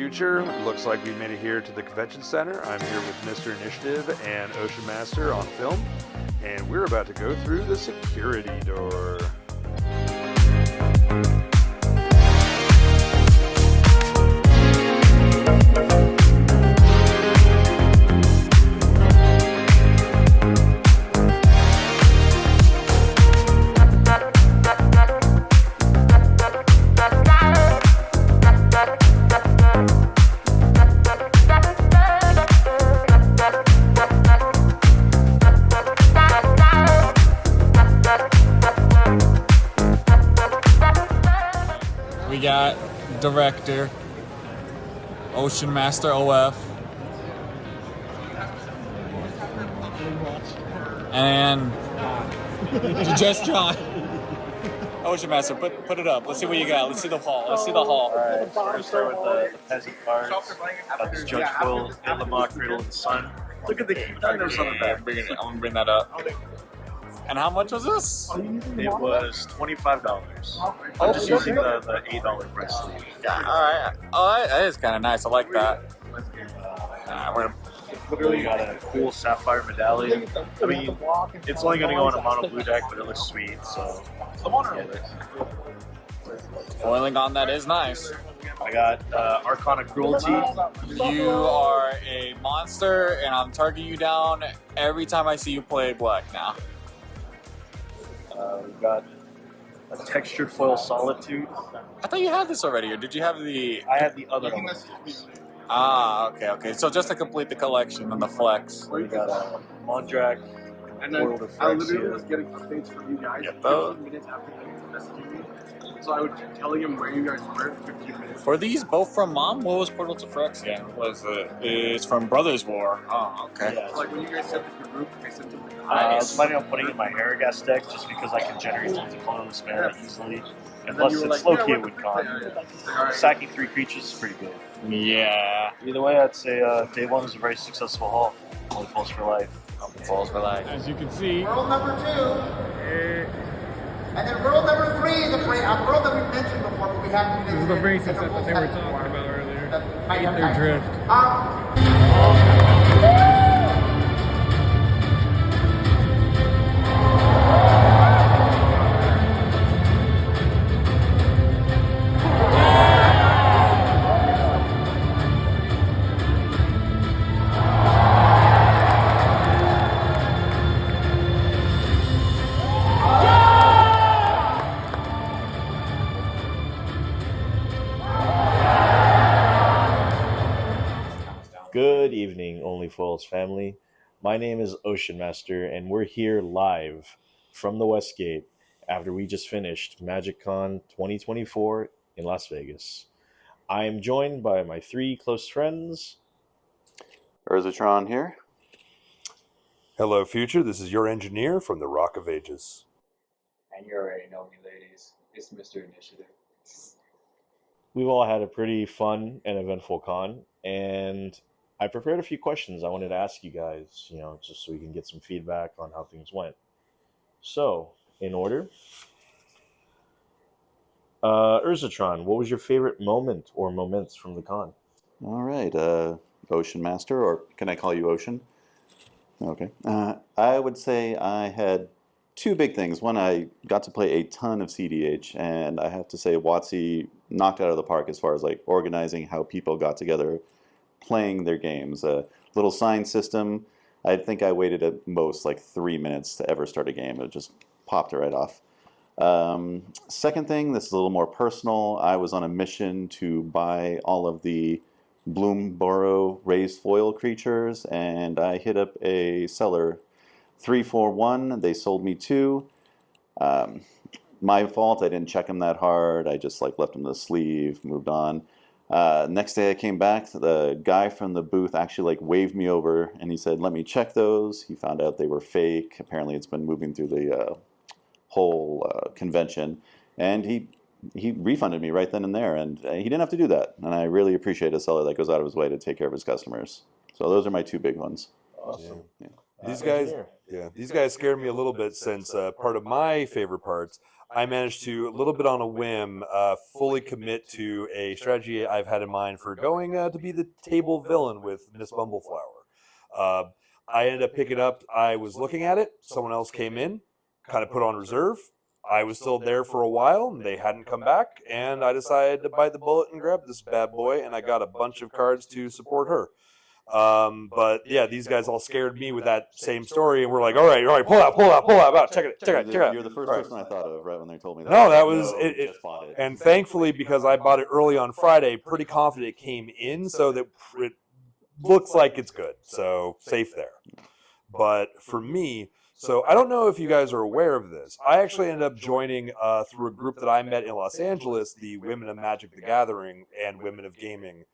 Future. Looks like we made it here to the convention center. I'm here with Mr. Initiative and Ocean Master on film, and we're about to go through the security door. We got director, Ocean Master OF, and just John. Ocean Master, put it up. Let's see what you got. Let's see the haul. Let's see the haul. Alright, so we're gonna start with the peasant cards. Got this Judge Foil, Illamar, Cradle of the Sun. Look at the cute numbers on the back. I'm gonna bring that up. And how much was this? It was $25. I'm just using the $8 price sleeve. Yeah, alright. Oh, that is kind of nice. I like that. We got a cool sapphire medallion. I mean, it's only going to go on a mono blue deck, but it looks sweet, so. Foiling on that is nice. I got Arcana Cruelty. You are a monster, and I'm targeting you down every time I see you play black now. We've got a textured foil Solitude. I thought you had this already, or did you have the... I had the other one. Ah, okay. So just to complete the collection and the flex. We got a Mondrak. And then I literally was getting updates from you guys 15 minutes after you messaging me. So I would keep telling him where you guys were 15 minutes. Were these both from Mom? What was Portal to Phyrexian? It's from Brothers War. Oh, okay. Yeah, So like when you guys sent it to the group, I sent it to I was planning on putting it in my Harrogast deck just because I can generate multi-colorless mana easily. And plus, it's low-key at WinCon. Sacking 3 creatures is pretty good. Yeah. Either way, I'd say day 1 was a very successful haul. OnlyFoils for life. OnlyFoils for life. As you can see, World number 2. And then world number 3 is a world that we mentioned before, but we haven't this is the racing set that they were talking about earlier. Their drift. Good evening, OnlyFoils family. My name is Ocean Master, and we're here live from the Westgate after we just finished MagicCon 2024 in Las Vegas. I am joined by my 3 close friends. Urzatron here. Hello, Future. This is your engineer from the Rock of Ages. And you already know me, ladies. It's Mr. Initiative. We've all had a pretty fun and eventful con, and I prepared a few questions I wanted to ask you guys, just so we can get some feedback on how things went. So, in order, Urzatron, what was your favorite moment or moments from the con? All right, Ocean Master, or can I call you Ocean? Okay. I would say I had 2 big things. One, I got to play a ton of CDH, and I have to say WotC knocked it out of the park as far as like organizing how people got together playing their games. A little sign system. I think I waited at most like 3 minutes to ever start a game. It just popped it right off. Second thing, this is a little more personal. I was on a mission to buy all of the Bloomborough raised foil creatures, and I hit up a seller 341. They sold me 2. My fault. I didn't check them that hard. I just like left them in the sleeve, moved on. Next day I came back, the guy from the booth actually like waved me over and he said, let me check those. He found out they were fake. Apparently it's been moving through the whole convention, and he refunded me right then and there, and he didn't have to do that. And I really appreciate a seller that goes out of his way to take care of his customers. So those are my 2 big ones. Awesome. Yeah. These guys, Engineer. these guys scared me a little bit since part of my favorite parts, I managed to, a little bit on a whim, fully commit to a strategy I've had in mind for going to be the table villain with Miss Bumbleflower. I ended up picking up, I was looking at it, someone else came in, kind of put on reserve. I was still there for a while, and they hadn't come back, and I decided to bite the bullet and grab this bad boy, and I got a bunch of cards to support her. But yeah, these guys all scared me with that same story, and we're like, all right, pull out, check it out. You're the first person I thought of right when they told me that. No, that was it. Just bought it. And thankfully, because I bought it early on Friday, pretty confident it came in, so that it looks like it's good, so safe there. But for me, so I don't know if you guys are aware of this. I actually ended up joining through a group that I met in Los Angeles, the Women of Magic the Gathering and Women of Gaming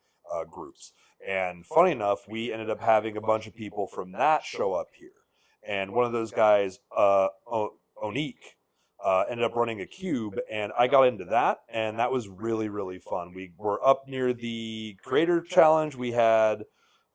groups. And funny enough, we ended up having a bunch of people from that show up here. And one of those guys, Onik, ended up running a cube, and I got into that, and that was really, really fun. We were up near the Creator Challenge. We had,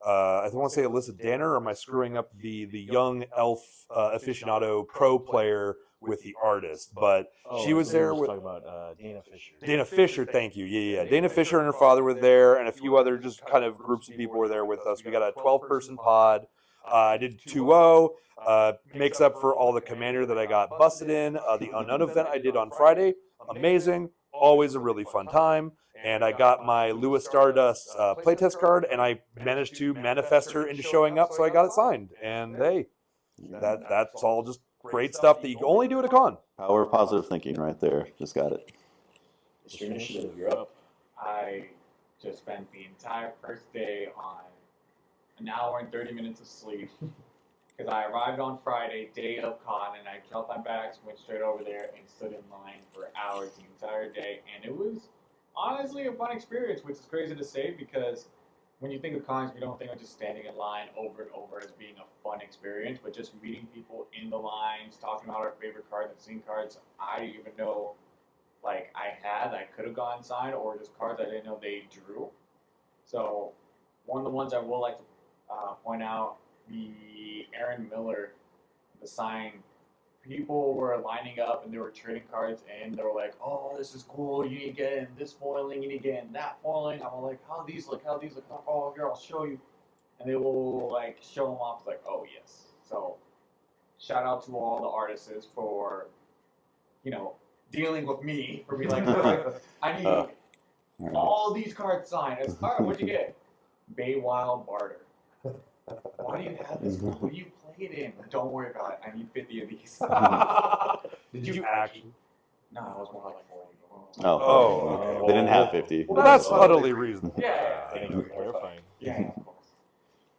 I want to say Alyssa Danner, or am I screwing up the young elf aficionado pro player with the artist? But she was there with... talking about Dana Fisher. Dana Fisher, thank you. Yeah. Dana Fisher and her father were there, and a few other just kind of groups of people were there with us. We got a 12-person pod. I did 2-0. Makes up for all the Commander that I got busted in. The Unknown event I did on Friday. Amazing. Always a really fun time. And I got my Lewis Stardust playtest card, and I managed to manifest her into showing up, so I got it signed. And hey, that's all just great stuff that you can only do at a con. Power of positive thinking right there. Just got it. It's your initiative. You're up. I just spent the entire first day on an hour and 30 minutes of sleep because I arrived on Friday, day of con, and I dropped my bags, went straight over there, and stood in line for hours the entire day. And it was honestly a fun experience, which is crazy to say because when you think of cons, we don't think of just standing in line over and over as being a fun experience, but just meeting people in the lines, talking about our favorite cards and seeing cards I didn't even know like I could have gotten signed, or just cards I didn't know they drew. So one of the ones I would like to point out, the Aaron Miller, the sign. People were lining up and they were trading cards, and they were like, "Oh, this is cool. You need to get in this foiling. You need to get in that foiling." I'm like, "How these look? How these look? Oh, here, I'll show you." And they will like show them off. Like, "Oh, yes." So, shout out to all the artists for, dealing with me for being like, "I need all these cards signed." It's, all right, what'd you get? Baywild Barter. Why do you have this? What do you play it in? Don't worry about it. I need 50 of these. Did you actually? No, I was more like 40. Oh, They didn't have 50. Well, that's utterly reasonable. Yeah. Thank you for clarifying. Yeah, of course.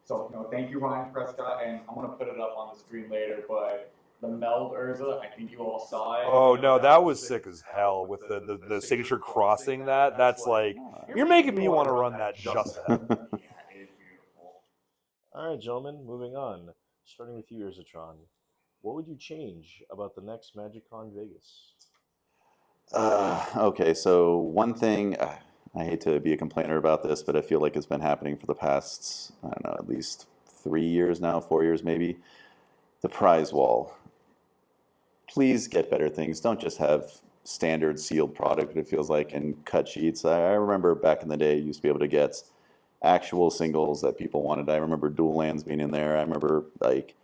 So, thank you, Ryan Prescott, and I'm going to put it up on the screen later, but the Meld Urza, I think you all saw it. Oh, no, that was sick as hell with the signature crossing that. That's like, you're making me want to run that just to have. Yeah, it is beautiful. All right, gentlemen, moving on. Starting with you, Urzatron. What would you change about the next MagicCon Vegas? Okay, so one thing, I hate to be a complainer about this, but I feel like it's been happening for the past, I don't know, at least 3 years now, 4 years maybe. The prize wall. Please get better things. Don't just have standard sealed product, it feels like, and cut sheets. I remember back in the day, you used to be able to get actual singles that people wanted. I remember dual lands being in there. I remember like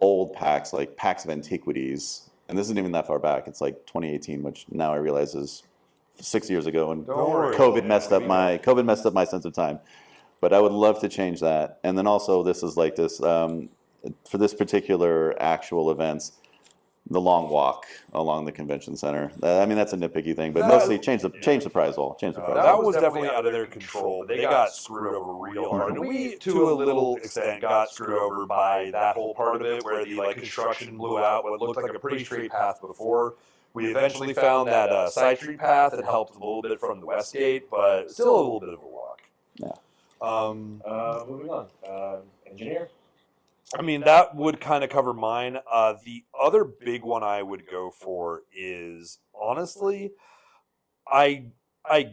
old packs, like packs of antiquities. And this isn't even that far back. It's like 2018, which now I realize is 6 years ago, and COVID messed up my sense of time. But I would love to change that. And then also, this is like this for this particular actual events, the long walk along the convention center. I mean, that's a nitpicky thing, but mostly change the prize wall. Change the prize wall. That was definitely out of their control. They got screwed over real hard. And we, to a little extent, got screwed over by that whole part of it, where the construction blew out what looked like a pretty straight path before. We eventually found that side street path that helped a little bit from the west gate, but still a little bit of a walk. Yeah. Moving on. Engineer? I mean, that would kind of cover mine. The other big one I would go for is, honestly, I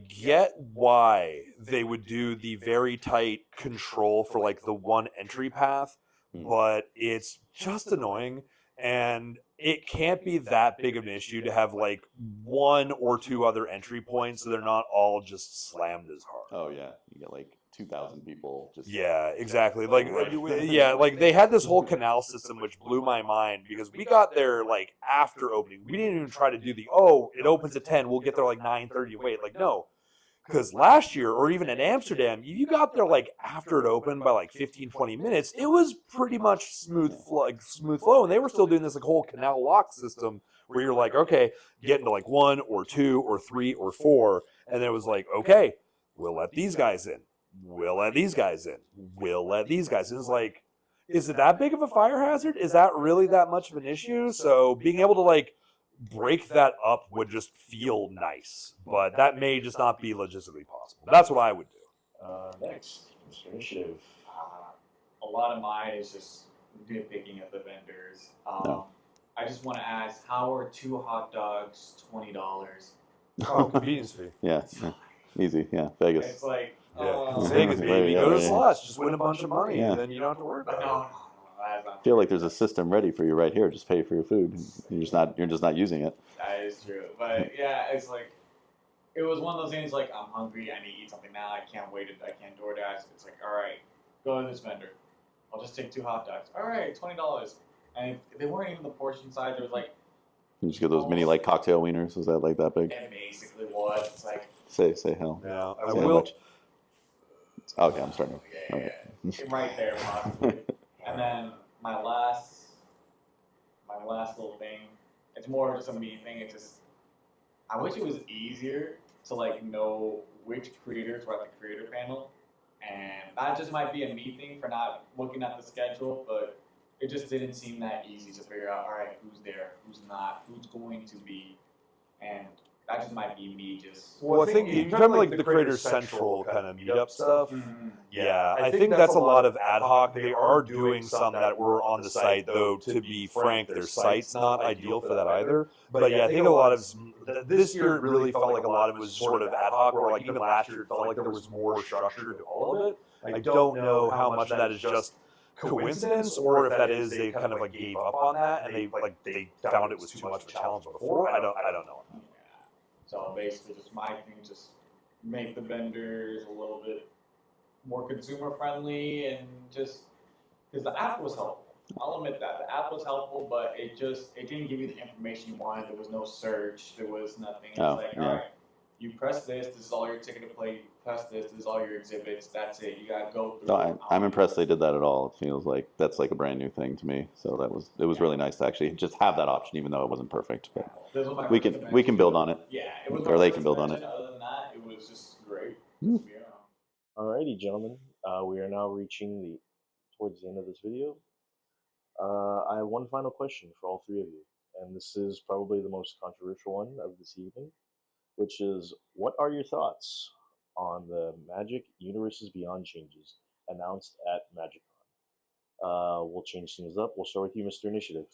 get why they would do the very tight control for like the one entry path, but it's just annoying. And it can't be that big of an issue to have like 1 or 2 other entry points so they're not all just slammed as hard. Oh yeah, you get like 2,000 people just. Yeah, exactly. Like, yeah, like they had this whole canal system which blew my mind because we got there like after opening. We didn't even try to do the it opens at 10. We'll get there like 9:30. Wait, like no, because last year or even in Amsterdam, you got there like after it opened by like 15, 20 minutes. It was pretty much smooth flow, and they were still doing this like whole canal lock system where you're like, okay, get into like 1 or 2 or 3 or 4, and then it was like, okay, we'll let these guys in. We'll let these guys in. We'll let these guys in. It's like, is it that big of a fire hazard? Is that really that much of an issue? So being able to like break that up would just feel nice, but that may just not be logistically possible. That's what I would do. Next, Mr. Initiative. A lot of mine is just nitpicking at the vendors. I just want to ask, how are 2 hot dogs $20? Oh, convenience fee. Yeah, easy. Yeah, Vegas. It's like, It's Vegas, baby. Go to the slots, just win a bunch of money, Yeah. and then you don't have to worry about it. no, that's I not feel like there's a system ready for you right here. Just pay for your food. You're just not using it. That is true. But yeah, it's like, it was one of those things like, I'm hungry, I need to eat something now, I can't wait, I can't DoorDash. It's like, all right, go to this vendor. I'll just take 2 hot dogs. All right, $20. And they weren't even the portion size. There was like, You just get those mini like cocktail wieners. Was that like that big? it basically was. It's like, Say hell. Yeah, I Say how will. much. Okay, I'm starting. Okay. right there, possibly. And then my last little thing, it's more just a me thing. It's just, I wish it was easier to like know which creators were at the creator panel, and that just might be a me thing for not looking at the schedule, but it just didn't seem that easy to figure out. All right, who's there, who's not, who's going to be, and that just might be me just. Well, I think you're talking about like the Creator Central kind of meetup stuff. Yeah, I think that's a lot of ad hoc. They are doing some that were on the site, though, to be frank, their site's not ideal for that either. But yeah, I think a lot of this year it really felt like a lot of it was sort of ad hoc, where like even last year it felt like there was more structure to all of it. I don't know how much of that is just coincidence or if that is they kind of like gave up on that and they found it was too much of a challenge before. I don't know. So basically, just my thing, just make the vendors a little bit more consumer friendly, and just because the app was helpful. I'll admit that the app was helpful, but it didn't give you the information you wanted. There was no search. There was nothing. It's all right, you press this. This is all your ticket to play. You press this. This is all your exhibits. That's it. You gotta go through. No, I'm impressed they did that at all. It feels like that's like a brand new thing to me. So it was really nice to actually just have that option, even though it wasn't perfect. But we can build on it. Yeah, it was. Or they can build on it. Other than that, it was just great. Hmm. Yeah. Alrighty, gentlemen. We are now reaching towards the end of this video. I have one final question for all 3 of you, and this is probably the most controversial one of this evening, which is, what are your thoughts on the Magic Universes Beyond changes announced at MagicCon? We'll change things up. We'll start with you, Mr. Initiative.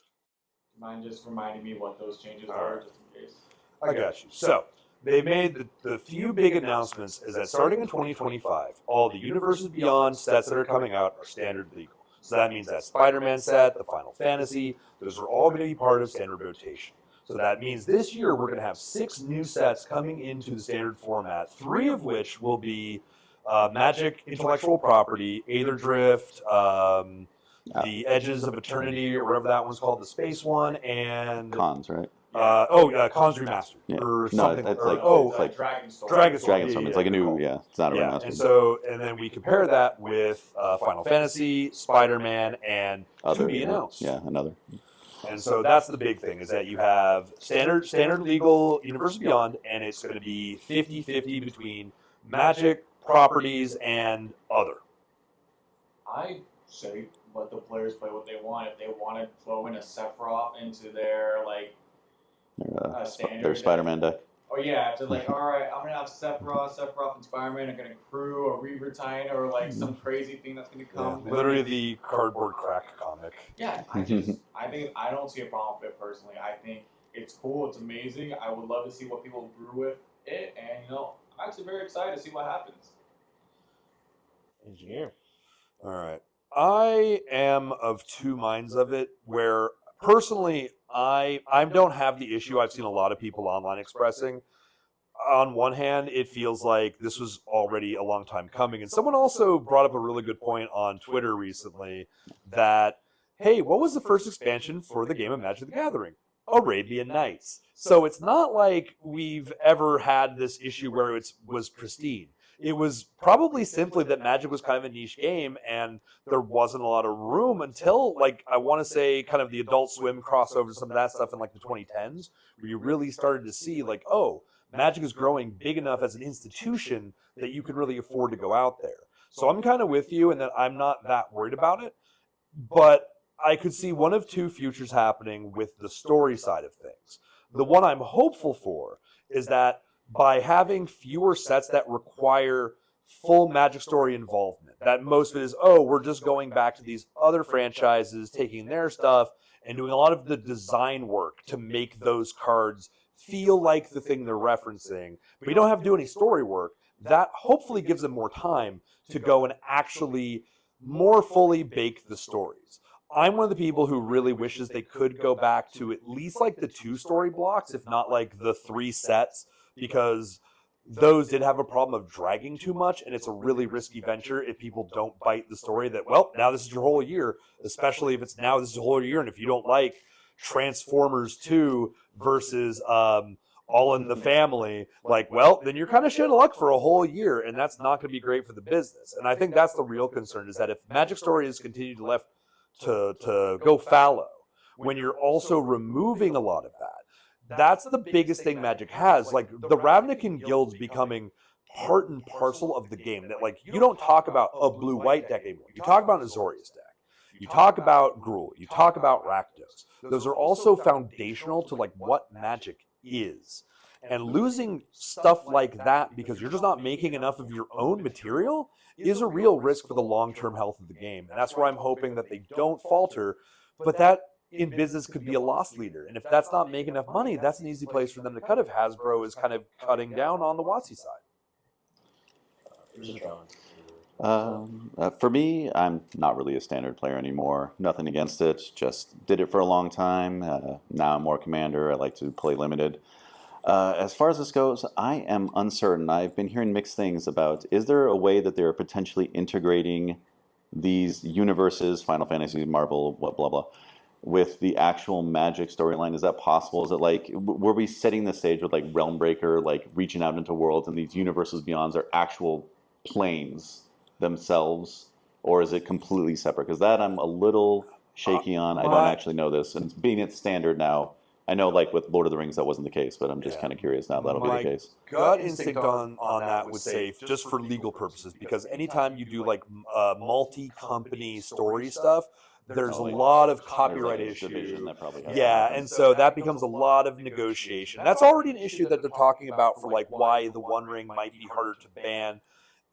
Mind just reminding me what those changes are, just in case. I got you. So they made the few big announcements is that starting in 2025, all the Universes Beyond sets that are coming out are standard legal. So that means that Spider-Man set, the Final Fantasy, those are all going to be part of standard rotation. So that means this year we're going to have 6 new sets coming into the standard format, 3 of which will be Magic Intellectual Property, Aether Drift, the Edges of Eternity, or whatever that one's called, the space one, and Cons, right? Cons Remastered, Yeah. or No, something. it's like Dragonstorm. Dragonstorm. It's like a new, it's not a yeah, remaster. and then we compare that with Final Fantasy, Spider-Man, and Other, to be announced. Yeah, another. And so that's the big thing, is that you have standard legal Universe Beyond, and it's going to be 50-50 between Magic, properties, and other. I say let the players play what they want. If they want to throw in a Sephiroth into their standard, Their Spider-Man deck. Oh yeah, to like, all right, I'm gonna have Sephiroth and Spider-Man are gonna crew a Reaver Titan or like some crazy thing that's gonna come. Yeah, literally the cardboard crack comic. Yeah, I don't see a problem with it personally. I think it's cool, it's amazing. I would love to see what people brew with it, and I'm actually very excited to see what happens. Engineer. All right. I am of two minds of it, where personally I don't have the issue I've seen a lot of people online expressing. On one hand, it feels like this was already a long time coming. And someone also brought up a really good point on Twitter recently that, hey, what was the first expansion for the game of Magic the Gathering? Arabian Nights. So it's not like we've ever had this issue where it was pristine. It was probably simply that Magic was kind of a niche game and there wasn't a lot of room until, like, I want to say kind of the Adult Swim crossover, some of that stuff in like the 2010s, where you really started to see like, oh, Magic is growing big enough as an institution that you can really afford to go out there. So I'm kind of with you in that I'm not that worried about it, but I could see one of two futures happening with the story side of things. The one I'm hopeful for is that by having fewer sets that require full Magic story involvement, that most of it is, oh, we're just going back to these other franchises, taking their stuff, and doing a lot of the design work to make those cards feel like the thing they're referencing, but you don't have to do any story work. That hopefully gives them more time to go and actually more fully bake the stories. I'm one of the people who really wishes they could go back to at least like the 2 story blocks, if not like the 3 sets, because those did have a problem of dragging too much, and it's a really risky venture if people don't bite the story that, well, now this is your whole year, especially if it's now this is your whole year, and if you don't like Transformers 2 versus All in the Family, like, well, then you're kind of shit of luck for a whole year, and that's not going to be great for the business. And I think that's the real concern, is that if Magic Story is continued to left to go fallow, when you're also removing a lot of that, that's the biggest thing Magic has. Like, the Ravnican guilds becoming part and parcel of the game. That, like, you don't talk about a blue-white deck anymore. You talk about an Azorius deck. You talk about Gruul. You talk about Rakdos. Those are also foundational to, like, what Magic is. And losing stuff like that because you're just not making enough of your own material is a real risk for the long-term health of the game. And that's where I'm hoping that they don't falter. But that, in business, could be a loss leader. And if that's not making enough money, that's an easy place for them to cut if Hasbro is kind of cutting down on the WotC side. For me, I'm not really a standard player anymore. Nothing against it. Just did it for a long time. Now I'm more commander. I like to play limited. As far as this goes, I am uncertain. I've been hearing mixed things about, is there a way that they're potentially integrating these universes, Final Fantasy, Marvel, blah, blah, blah, with the actual Magic storyline? Is that possible? Is it like, were we setting the stage with like Realmbreaker, like reaching out into worlds, and these universes beyonds are actual planes themselves, or is it completely separate? Because that I'm a little shaky on. I don't actually know this, and being it standard now, I know, like with Lord of the Rings, that wasn't the case, but I'm just kind of curious now that'll be the case. Gut instinct on that would say, just for legal purposes, because anytime you do like multi-company story stuff, there's a lot of copyright issues. Yeah, and so that becomes a lot of negotiation. That's already an issue that they're talking about for like why the One Ring might be harder to ban,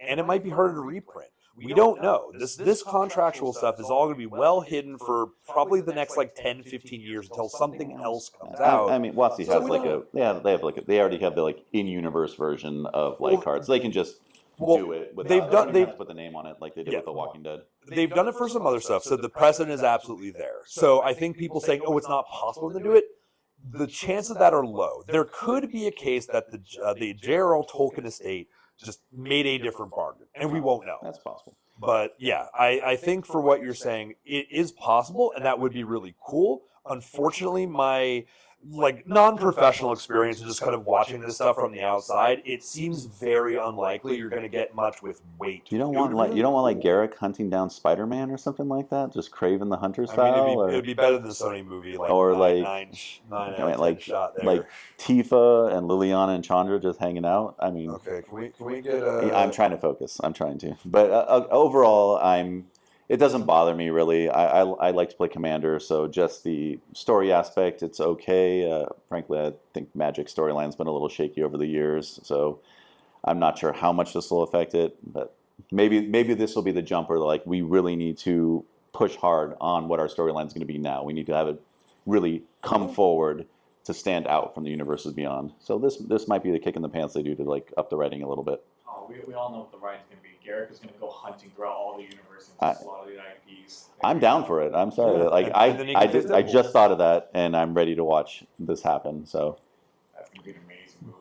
and it might be harder to reprint. We don't know. This contractual stuff is all going to be well hidden for probably the next like 10, 15 years until something else comes out. I mean, WotC has like they already have the like in-universe version of like cards. They can just do it without they have to put the name on it like they did with The Walking Dead. They've done it for some other stuff, so the precedent is absolutely there. So I think people saying, oh, it's not possible to do it, the chances of that are low. There could be a case that the J.R.R. Tolkien estate just made a different bargain, and we won't know. That's possible. But yeah, I think for what you're saying, it is possible, and that would be really cool. Unfortunately, my like non-professional experience and just kind of watching this stuff from the outside, it seems very unlikely you're going to get much with weight. You don't want like Garrick hunting down Spider-Man or something like that, just Craven the Hunter style. I mean, it'd be better than the Sony movie, like or nine shot there. Like Tifa and Liliana and Chandra just hanging out. I mean, okay, can we get? I'm trying to focus. I'm trying to, but overall, it doesn't bother me really. I like to play Commander, so just the story aspect, it's okay. Frankly, I think Magic storyline's been a little shaky over the years, so I'm not sure how much this will affect it. But maybe this will be the jumper. Like, we really need to push hard on what our storyline's going to be now. We need to have it really come forward to stand out from the universes beyond. So this might be the kick in the pants they do to like up the writing a little bit. We all know what the writing's going to be. Garrick is going to go hunting throughout all the universes and slaughter the IP. I'm down for it. I'm sorry. Yeah. Like And then you can face I Deadpool. just thought of that, and I'm ready to watch this happen. So That's gonna be an amazing movie.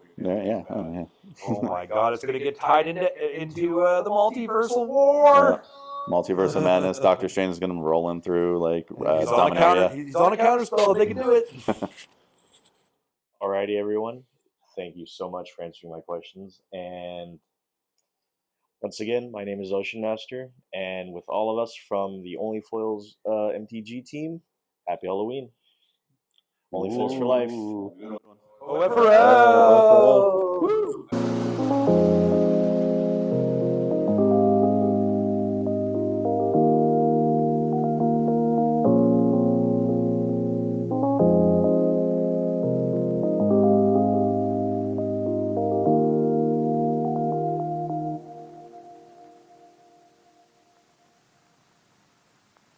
yeah. Oh yeah. Oh my God, it's gonna get tied into the multiversal war. Multiverse of Madness. Doctor Strange is gonna roll in through like He's on a counter. Dominaria. He's on a counter spell. They can do it. Alrighty, everyone. Thank you so much for answering my questions. And once again, my name is Ocean Master, and with all of us from the OnlyFoils MTG team, happy Halloween. OnlyFoils for life. OFRL. Woo.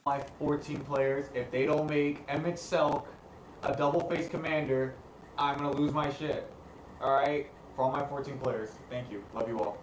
My 14 players, if they don't make Emmett Selk a double face commander, I'm gonna lose my shit. Alright? For all my 14 players. Thank you. Love you all.